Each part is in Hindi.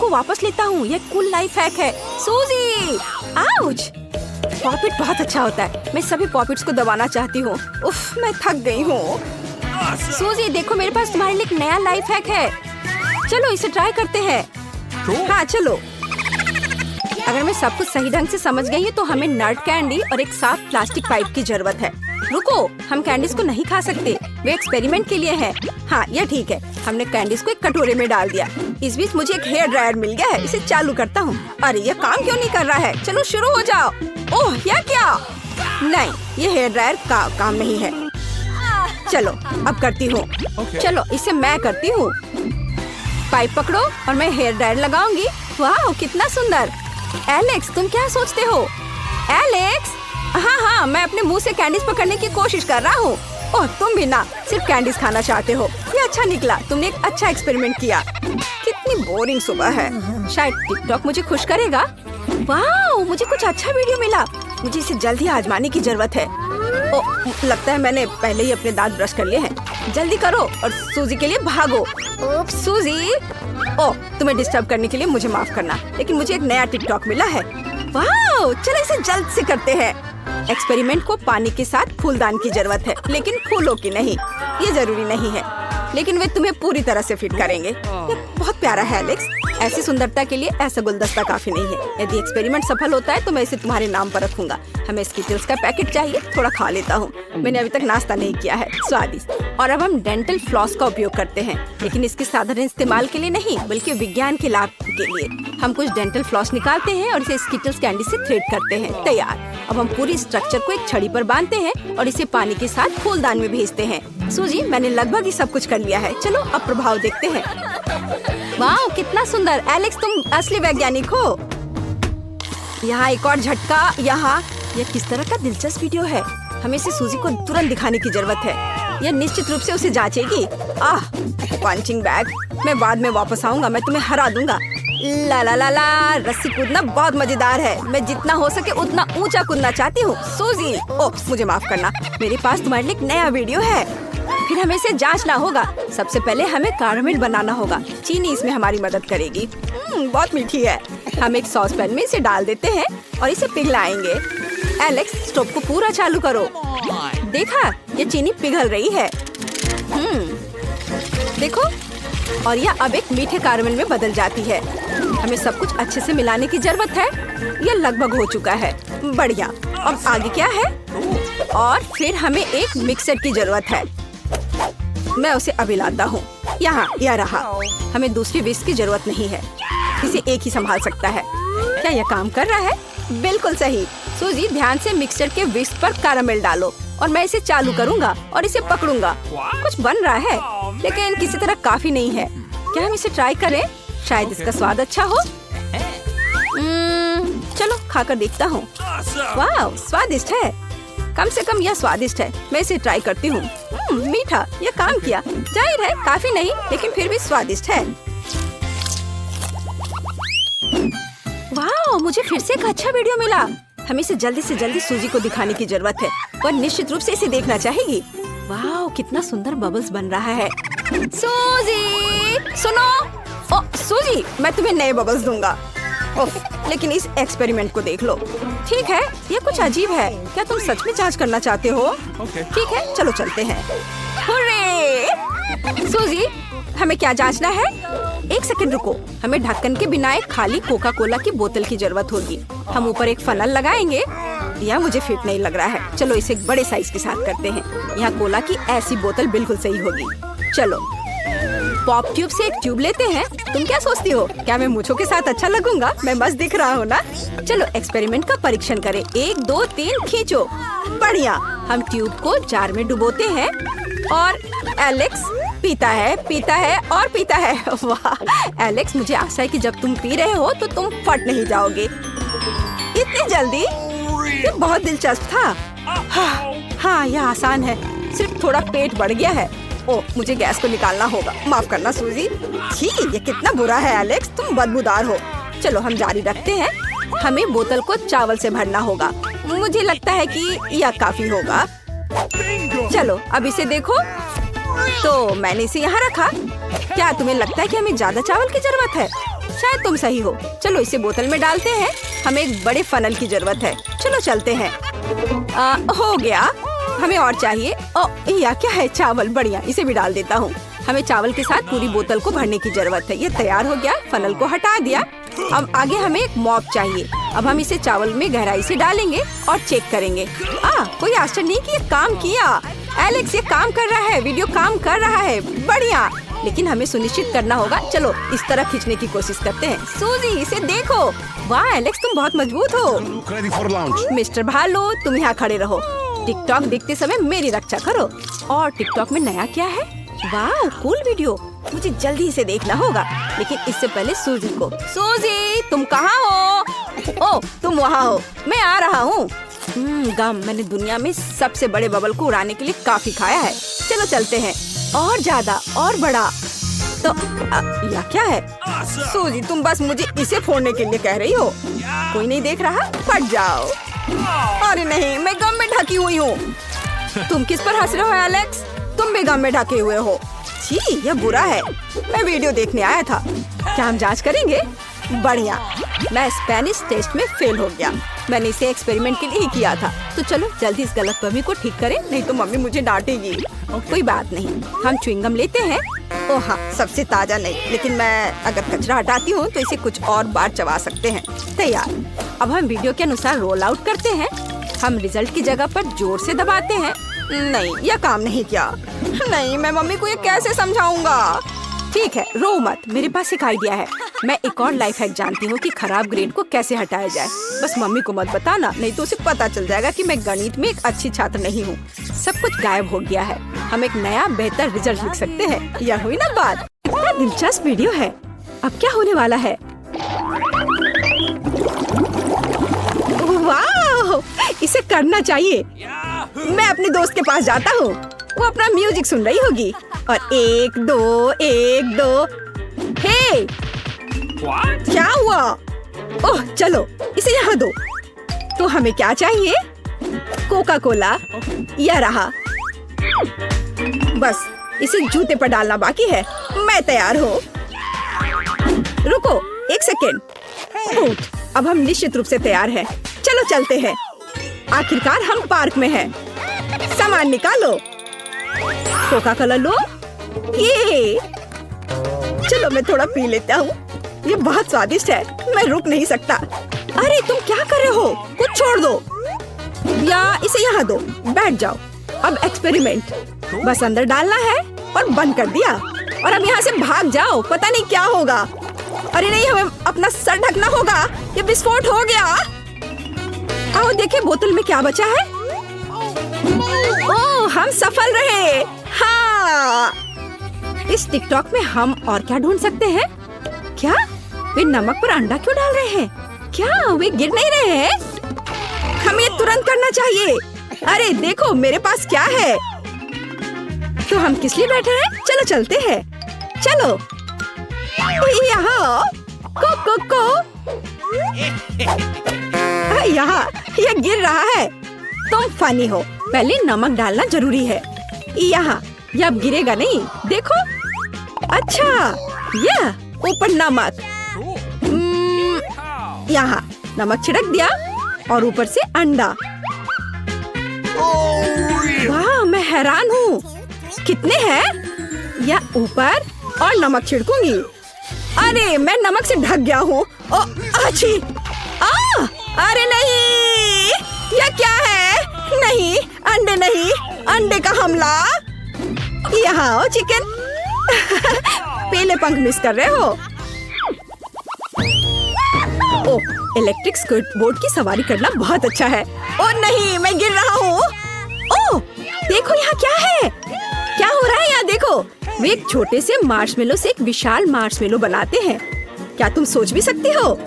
को वापस लेता हूँ। ये कूल लाइफ हैक है। सूजी, आउच! पॉपिट बहुत अच्छा होता है। मैं सभी पॉपिट्स को दबाना चाहती हूँ। उफ, मैं थक गई हूँ। सूजी, देखो मेरे पास तुम्हारे लिए एक नया लाइफ हैक है। चलो इसे ट्राई करते हैं। हाँ चलो। अगर मैं सब कुछ सही ढंग से समझ गई हूँ तो हमें नट कैंडी और एक साफ प्लास्टिक पाइप की जरूरत है। रुको, हम कैंडीज को नहीं खा सकते, वे एक्सपेरिमेंट के लिए है। हाँ ये ठीक है। हमने कैंडीज को एक कटोरे में डाल दिया। इस बीच मुझे एक हेयर ड्रायर मिल गया है। इसे चालू करता हूँ। अरे ये काम क्यों नहीं कर रहा है? चलो शुरू हो जाओ। ओह यह क्या? नहीं, ये हेयर ड्रायर का काम नहीं है। चलो अब करती हूँ। चलो इसे मैं करती हूँ। पाइप पकड़ो और मैं हेयर ड्रायर लगाऊंगी। वाह कितना सुंदर। एलेक्स, तुम क्या सोचते हो? एलेक्स, हाँ, मैं अपने मुंह से कैंडीज पकड़ने की कोशिश कर रहा हूँ। ओह तुम भी ना, सिर्फ कैंडीज खाना चाहते हो। ये अच्छा निकला, तुमने एक अच्छा एक्सपेरिमेंट किया। कितनी बोरिंग सुबह है। शायद टिकटॉक मुझे खुश करेगा। वाह, मुझे कुछ अच्छा वीडियो मिला। मुझे इसे जल्द ही आजमाने की जरूरत है। ओह, लगता है मैंने पहले ही अपने दांत ब्रश कर लिए हैं। जल्दी करो और सूजी के लिए भागो। सूजी, ओह तुम्हें डिस्टर्ब करने के लिए मुझे माफ करना, लेकिन मुझे एक नया टिकटॉक मिला है। वाह, चलो इसे जल्द से करते हैं। एक्सपेरिमेंट को पानी के साथ फूलदान की जरूरत है, लेकिन फूलों की नहीं। ये जरूरी नहीं है, लेकिन वे तुम्हें पूरी तरह से फिट करेंगे। ये बहुत प्यारा है एलेक्स। ऐसी सुंदरता के लिए ऐसा गुलदस्ता काफी नहीं है। यदि एक्सपेरिमेंट सफल होता है तो मैं इसे तुम्हारे नाम पर रखूंगा। हमें स्किटल्स का पैकेट चाहिए, थोड़ा खा लेता हूँ। मैंने अभी तक नाश्ता नहीं किया है। स्वादिष्ट। और अब हम डेंटल फ्लॉस का उपयोग करते हैं, लेकिन इसके साधारण इस्तेमाल के लिए नहीं, बल्कि विज्ञान के लाभ के लिए। हम कुछ डेंटल फ्लॉस निकालते हैं और इसे स्किटल्स कैंडी से थ्रेड करते हैं। तैयार। अब हम पूरी स्ट्रक्चर को एक छड़ी पर बांधते हैं और इसे पानी के साथ फूलदान में भेजते हैं। सूजी, मैंने लगभग ही सब कुछ कर लिया है। चलो अब प्रभाव देखते हैं। वाह कितना सुंदर। एलेक्स, तुम असली वैज्ञानिक हो। यहाँ एक और झटका। यहाँ यह किस तरह का दिलचस्प वीडियो है। हमें इसे सूजी को तुरंत दिखाने की जरूरत है। यह निश्चित रूप से उसे जांचेगी। Punching bag. मैं बाद में वापस आऊंगा, मैं तुम्हें हरा दूंगा। ला ला ला ला, रस्सी कूदना बहुत मजेदार है। मैं जितना हो सके उतना ऊंचा कूदना चाहती हूँ। सूजी, ओह मुझे माफ करना, मेरे पास तुम्हारे लिए एक नया वीडियो है। फिर हमें इसे जांचना होगा। सबसे पहले हमें कैरामेल बनाना होगा। चीनी इसमें हमारी मदद करेगी। बहुत मीठी है। हम एक सॉस पैन में इसे डाल देते हैं और इसे पिघलाएंगे। एलेक्स, स्टोव को पूरा चालू करो। देखा, ये चीनी पिघल रही है। देखो, और यह अब एक मीठे कैरामेल में बदल जाती है। हमें सब कुछ अच्छे से मिलाने की जरूरत है। यह लगभग हो चुका है। बढ़िया। अब आगे क्या है? और फिर हमें एक मिक्सर की जरूरत है। मैं उसे अभी लाता हूँ। यहाँ यह रहा। हमें दूसरी विस्क की जरूरत नहीं है, इसे एक ही संभाल सकता है। क्या यह काम कर रहा है? बिल्कुल सही। सूजी, ध्यान से मिक्सचर के विस्क पर कैरामेल डालो और मैं इसे चालू करूँगा और इसे पकड़ूंगा। कुछ बन रहा है, लेकिन किसी तरह काफी नहीं है। क्या हम इसे ट्राई करें? शायद इसका स्वाद अच्छा हो। चलो खाकर देखता हूँ। वाह, स्वादिष्ट है। कम से कम यह स्वादिष्ट है। मैं इसे ट्राई करती हूँ। मीठा, यह काम किया। जाहिर है काफी नहीं, लेकिन फिर भी स्वादिष्ट है। वाह, मुझे फिर से एक अच्छा वीडियो मिला। हमें इसे जल्दी से जल्दी सूजी को दिखाने की जरूरत है। वह निश्चित रूप से इसे देखना चाहेगी। वाह, कितना सुंदर बबल्स बन रहा है। सूजी, सुनो। ओह सूजी, मैं तुम्हें नए बबल्स दूंगा। लेकिन इस एक्सपेरिमेंट को देख लो। ठीक है, ये कुछ अजीब है। क्या तुम सच में जांच करना चाहते हो? ठीक है, चलो चलते हैं। हुर्रे! सूजी, हमें क्या जांचना है? एक सेकंड रुको। हमें ढक्कन के बिना एक खाली कोका कोला की बोतल की जरूरत होगी। हम ऊपर एक फनल लगाएंगे। यह मुझे फिट नहीं लग रहा है। चलो इसे एक बड़े साइज के साथ करते हैं। यहाँ कोला की ऐसी बोतल बिल्कुल सही होगी। चलो पॉप ट्यूब से एक ट्यूब लेते हैं। तुम क्या सोचती हो? क्या मैं मूंछों के साथ अच्छा लगूंगा? मैं मस्त दिख रहा हूँ ना? चलो एक्सपेरिमेंट का परीक्षण करें। 1 2 3 खींचो। बढ़िया। हम ट्यूब को जार में डुबोते हैं और एलेक्स पीता है, पीता है और पीता है। वाह एलेक्स, मुझे आशा है कि जब तुम पी रहे हो तो तुम फट नहीं जाओगे। इतनी जल्दी? ये बहुत दिलचस्प था। हाँ, यह आसान है। सिर्फ थोड़ा पेट बढ़ गया है। ओह, मुझे गैस को निकालना होगा। माफ करना सूजी। छी, ये कितना बुरा है एलेक्स, तुम बदबूदार हो। चलो हम जारी रखते हैं। हमें बोतल को चावल से भरना होगा। मुझे लगता है कि यह काफी होगा। चलो अब इसे देखो। तो मैंने इसे यहाँ रखा। क्या तुम्हें लगता है कि हमें ज्यादा चावल की जरूरत है? शायद तुम सही हो। चलो इसे बोतल में डालते हैं। हमें एक बड़े फनल की जरूरत है। चलो चलते हैं। हो गया। हमें और चाहिए। यह क्या है? चावल। बढ़िया, इसे भी डाल देता हूँ। हमें चावल के साथ पूरी बोतल को भरने की जरूरत है। ये तैयार हो गया। फनल को हटा दिया। अब आगे हमें एक मॉप चाहिए। अब हम इसे चावल में गहराई से डालेंगे और चेक करेंगे। कोई आश्चर्य नहीं कि ये काम किया। एलेक्स, ये काम कर रहा है। वीडियो काम कर रहा है। बढ़िया, लेकिन हमें सुनिश्चित करना होगा। चलो इस तरह खींचने की कोशिश करते हैं। सूजी, इसे देखो। वाह एलेक्स, तुम बहुत मजबूत हो। मिस्टर भालू, तुम यहाँ खड़े रहो। टिकटॉक देखते समय मेरी रक्षा करो। और टिकटॉक में नया क्या है? वाह, कूल वीडियो। मुझे जल्दी इसे देखना होगा, लेकिन इससे पहले सूजी को। सूजी, तुम कहाँ हो? ओह, तुम वहाँ हो। मैं आ रहा हूँ। गम, मैंने दुनिया में सबसे बड़े बबल को उड़ाने के लिए काफी खाया है। चलो चलते हैं। और ज्यादा और बड़ा। तो यह क्या है? सूजी, तुम बस मुझे इसे फोड़ने के लिए कह रही हो। कोई नहीं देख रहा? फट जाओ। अरे नहीं, मैं गम में ढकी हुई हूँ। तुम किस पर हंस रहे हो एलेक्स? तुम भी गम में ढके हुए हो। छी, यह बुरा है। मैं वीडियो देखने आया था। क्या हम जांच करेंगे? बढ़िया, मैं स्पेनिश टेस्ट में फेल हो गया। मैंने इसे एक्सपेरिमेंट के लिए ही किया था। तो चलो जल्दी इस गलतफहमी को ठीक करें, नहीं तो मम्मी मुझे डांटेगी। कोई बात नहीं, हम च्युइंगम लेते हैं। ओह हाँ, सबसे ताजा नहीं, लेकिन मैं अगर कचरा हटाती हूँ तो इसे कुछ और बार चबा सकते हैं। तैयार। अब हम वीडियो के अनुसार रोल आउट करते हैं। हम रिजल्ट की जगह पर जोर से दबाते हैं। नहीं, यह काम नहीं किया। नहीं, मैं मम्मी को ये कैसे समझाऊंगा? ठीक है, रो मत, मेरे पास एक आइडिया है। मैं एक और लाइफ हैक जानती हूँ कि खराब ग्रेड को कैसे हटाया जाए। बस मम्मी को मत बताना, नहीं तो उसे पता चल जाएगा कि मैं गणित में एक अच्छी छात्र नहीं हूँ। सब कुछ गायब हो गया है। हम एक नया बेहतर रिजल्ट लिख सकते हैं। यह हुई ना बात। इतना दिलचस्प वीडियो है। अब क्या होने वाला है? वाह, इसे करना चाहिए। मैं अपने दोस्त के पास जाता हूँ। वो अपना म्यूजिक सुन रही होगी। और 1 2 1 2। हे, क्या हुआ? ओह, चलो इसे यहाँ दो। तो हमें क्या चाहिए? Coca Cola. यह रहा। बस इसे जूते पर डालना बाकी है। मैं तैयार हूँ। रुको 1 सेकेंड। अब हम निश्चित रूप से तैयार हैं। चलो चलते हैं। आखिरकार हम पार्क में हैं। सामान निकालो। कोका कोला लो। ये चलो मैं थोड़ा पी लेता हूँ। ये बहुत स्वादिष्ट है। मैं रुक नहीं सकता। अरे तुम क्या कर रहे हो? कुछ छोड़ दो या इसे यहाँ दो। बैठ जाओ। अब एक्सपेरिमेंट। बस अंदर डालना है और बंद कर दिया। और अब यहाँ से भाग जाओ, पता नहीं क्या होगा। अरे नहीं, हमें अपना सर ढकना होगा। ये विस्फोट हो गया। आओ देखें बोतल में क्या बचा है। ओह, हम सफल रहे। हाँ, इस टिकटॉक में हम और क्या ढूंढ सकते हैं? क्या वे नमक पर अंडा क्यों डाल रहे हैं? क्या वे गिर नहीं रहे हैं? हमें तुरंत करना चाहिए। अरे देखो मेरे पास क्या है। तो हम किस लिए बैठे हैं? चलो चलते हैं। चलो यहाँ को यहाँ यह गिर रहा है। तुम फनी हो। पहले नमक डालना जरूरी है। यहाँ यह अब गिरेगा नहीं। देखो। अच्छा, यह ऊपर नमक। यहाँ नमक छिड़क दिया और ऊपर से अंडा। वाह, मैं हैरान हूँ। कितने हैं? या ऊपर और नमक छिड़कूंगी। अरे मैं नमक से ढक गया हूँ। अच्छी। अरे नहीं, यह क्या है? नहीं, अंडे नहीं, अंडे का हमला। यहाँ आओ चिकन। पहले पंख मिस कर रहे हो। ओह, इलेक्ट्रिक स्केटबोर्ड की सवारी करना बहुत अच्छा है। ओह नहीं, मैं गिर रहा हूँ। ओह, देखो यहाँ क्या है। क्या हो रहा है यहाँ देखो। वे एक छोटे से मार्शमेलो से एक विशाल मार्शमेलो बनाते हैं। क्या तुम सोच भी सकती हो?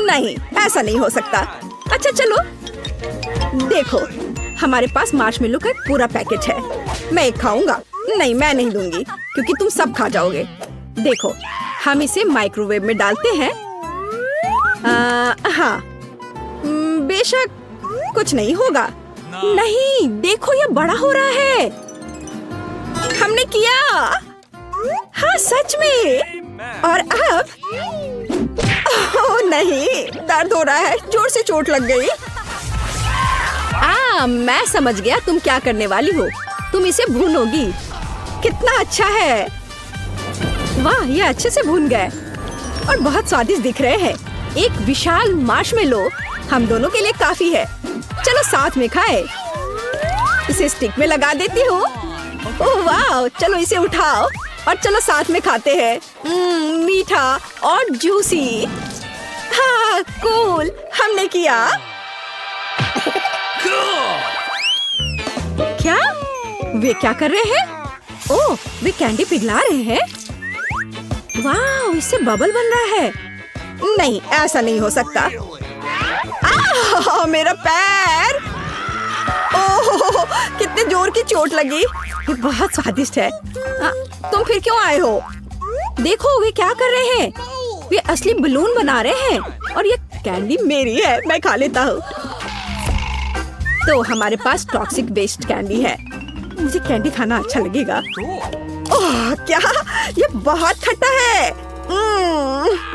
नहीं, ऐसा नहीं हो सकता। अच्छा चलो देखो, हमारे पास मार्शमेलो का एक पूरा पैकेट है। मैं एक खाऊंगा। नहीं, मैं नहीं दूंगी क्योंकि तुम सब खा जाओगे। देखो, हम इसे माइक्रोवेव में डालते हैं। हाँ, बेशक कुछ नहीं होगा। नहीं, देखो ये बड़ा हो रहा है। हमने किया। सच में। और अब ओह नहीं, दर्द हो रहा है, जोर से चोट लग गई। मैं समझ गया तुम क्या करने वाली हो। तुम इसे भूनोगी। कितना अच्छा है। वाह, ये अच्छे से भून गए और बहुत स्वादिष्ट दिख रहे हैं। एक विशाल मार्शमेलो हम दोनों के लिए काफी है। चलो साथ में खाएं। इसे स्टिक में लगा देती हूँ। ओह वाह, चलो इसे उठाओ और चलो साथ में खाते हैं। मीठा और जूसी। हाँ कूल, हमने किया। क्या? वे क्या कर रहे हैं? ओह, वे कैंडी पिघला रहे हैं। वाह, इससे बबल बन रहा है। नहीं, ऐसा नहीं हो सकता। मेरा पैर। ओह, कितने जोर की चोट लगी। ये बहुत स्वादिष्ट है। तुम फिर क्यों आए हो? देखो वे क्या कर रहे हैं। वे असली बलून बना रहे हैं और ये कैंडी मेरी है, मैं खा लेता हूँ। तो हमारे पास टॉक्सिक वेस्ट कैंडी है। मुझे कैंडी खाना अच्छा लगेगा। ओह क्या, ये बहुत खट्टा है।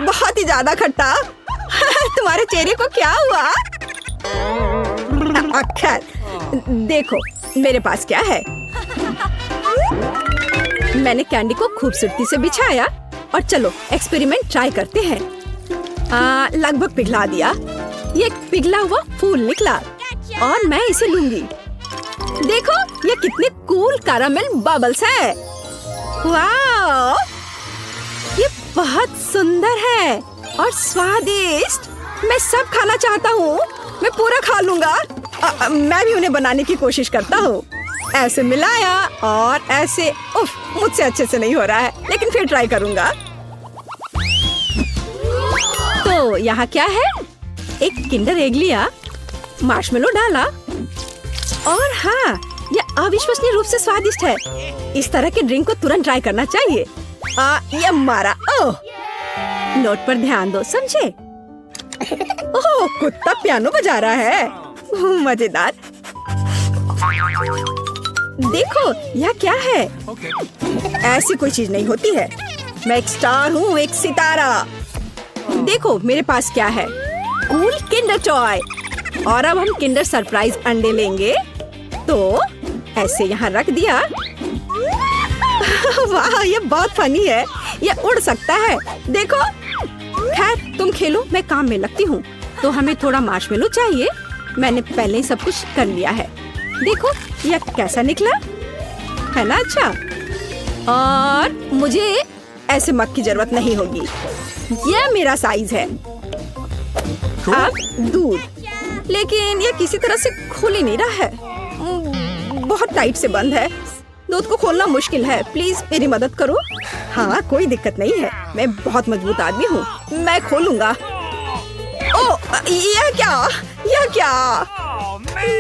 बहुत ही ज्यादा खट्टा। तुम्हारे चेहरे को क्या हुआ? खैर, देखो मेरे पास क्या है। मैंने कैंडी को खूबसूरती से बिछाया और चलो एक्सपेरिमेंट ट्राई करते हैं। लगभग पिघला दिया। ये पिघला हुआ फूल निकला और मैं इसे लूंगी। देखो ये कितने कूल कैरामेल बबल्स हैं। वाह, ये बहुत सुंदर है और स्वादिष्ट। मैं सब खाना चाहता हूँ। मैं पूरा खा लूंगा। मैं भी उन्हें बनाने की कोशिश करता हूँ। ऐसे मिलाया और ऐसे। उफ, मुझसे अच्छे से नहीं हो रहा है, लेकिन फिर ट्राई करूंगा। तो यहाँ क्या है? एक किंडर एग लिया, मार्शमेलो डाला और हाँ, यह अविश्वसनीय रूप से स्वादिष्ट है। इस तरह के ड्रिंक को तुरंत ट्राई करना चाहिए। ये मारा। ओह, नोट पर ध्यान दो, समझे? ओह, कुत्ता पियानो बजा रहा है। मजेदार। देखो यह क्या है? ऐसी कोई चीज नहीं होती है। मैं एक स्टार हूँ, एक सितारा। देखो मेरे पास क्या है। Cool Kinder toy. और अब हम किंडर सरप्राइज अंडे लेंगे। तो ऐसे यहाँ रख दिया। वाह, ये बहुत फनी है। ये उड़ सकता है, देखो। खैर तुम खेलो, मैं काम में लगती हूँ। तो हमें थोड़ा मार्शमेलो चाहिए। मैंने पहले ही सब कुछ कर लिया है। देखो यह कैसा निकला है ना? अच्छा, और मुझे ऐसे मग की जरूरत नहीं होगी। यह मेरा साइज है। अब दूध, लेकिन यह किसी तरह से खुल ही नहीं रहा है। बहुत टाइट से बंद है। दूध को खोलना मुश्किल है। प्लीज मेरी मदद करो। हाँ कोई दिक्कत नहीं है, मैं बहुत मजबूत आदमी हूँ। मैं खोलूंगा। ओह, यह क्या? यह क्या?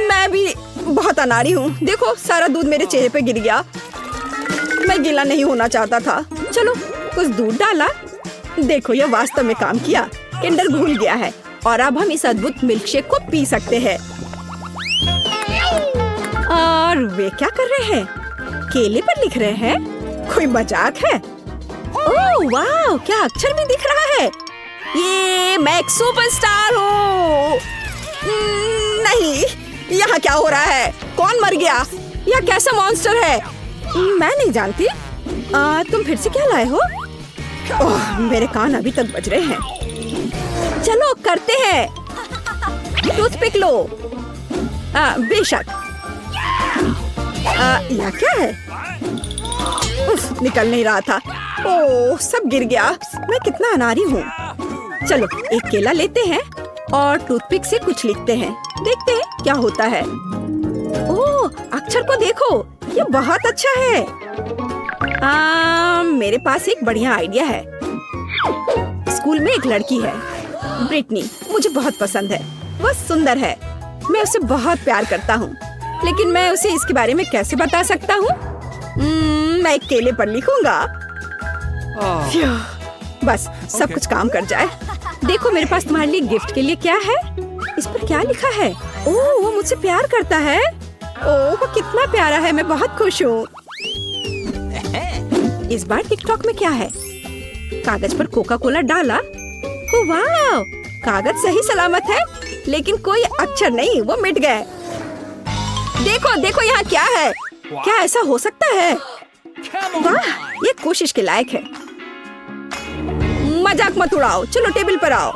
मैं भी बहुत अनाड़ी हूँ। देखो सारा दूध मेरे चेहरे पे गिर गया। मैं गीला नहीं होना चाहता था। चलो कुछ दूध डाला। देखो यह वास्तव में काम किया। किंडर घुल गया है और अब हम इस अद्भुत मिल्कशेक को पी सकते हैं। और वे क्या कर रहे हैं? केले पर लिख रहे हैं। कोई मजाक है? ओह वाह, क्या अक्षर भी दिख रहा है। ये मैं एक सुपरस्टार हूँ। नहीं, यहाँ क्या हो रहा है? कौन मर गया? यह कैसा मॉन्स्टर है? मैं नहीं जानती। तुम फिर से क्या लाए हो? ओह, मेरे कान अभी तक बज रहे हैं। चलो करते हैं। टूथपिक लो। बेशक। यह क्या है? उफ, निकल नहीं रहा था। ओह, सब गिर गया। मैं कितना अनाड़ी हूँ। चलो एक केला लेते हैं और टूथपिक से कुछ लिखते हैं। देखते हैं क्या होता है। ओह, अक्षर को देखो, ये बहुत अच्छा है। मेरे पास एक बढ़िया आइडिया है। स्कूल में एक लड़की है, ब्रिटनी। मुझे बहुत पसंद है। वह सुंदर है। मैं उसे बहुत प्यार करता हूँ, लेकिन मैं उसे इसके बारे में कैसे बता सकता हूँ? मैं एक केले पर लिखूंगा। बस सब कुछ काम कर जाए। देखो मेरे पास तुम्हारे लिए गिफ्ट के लिए क्या है। इस पर क्या लिखा है? ओह, वो मुझसे प्यार करता है। ओह, वो कितना प्यारा है। मैं बहुत खुश हूँ। इस बार टिकटॉक में क्या है? कागज पर कोका कोला डाला। ओ वाह, कागज सही सलामत है, लेकिन कोई अक्षर नहीं, वो मिट गए। देखो देखो यहाँ क्या है। क्या ऐसा हो सकता है? वाह, ये कोशिश के लायक है। मजाक मत उड़ाओ, चलो टेबल पर आओ।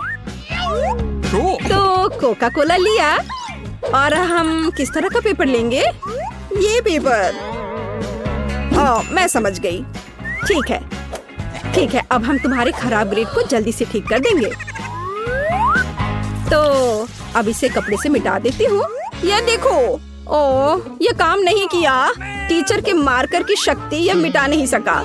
तो कोका कोला लिया और हम किस तरह का पेपर लेंगे? ये पेपर। मैं समझ गई। ठीक है, अब हम तुम्हारे खराब ग्रेड को जल्दी से ठीक कर देंगे। तो अब इसे कपड़े से मिटा देती हूँ। यह देखो। ओह, ये काम नहीं किया। टीचर के मार्कर की शक्ति यह मिटा नहीं सका।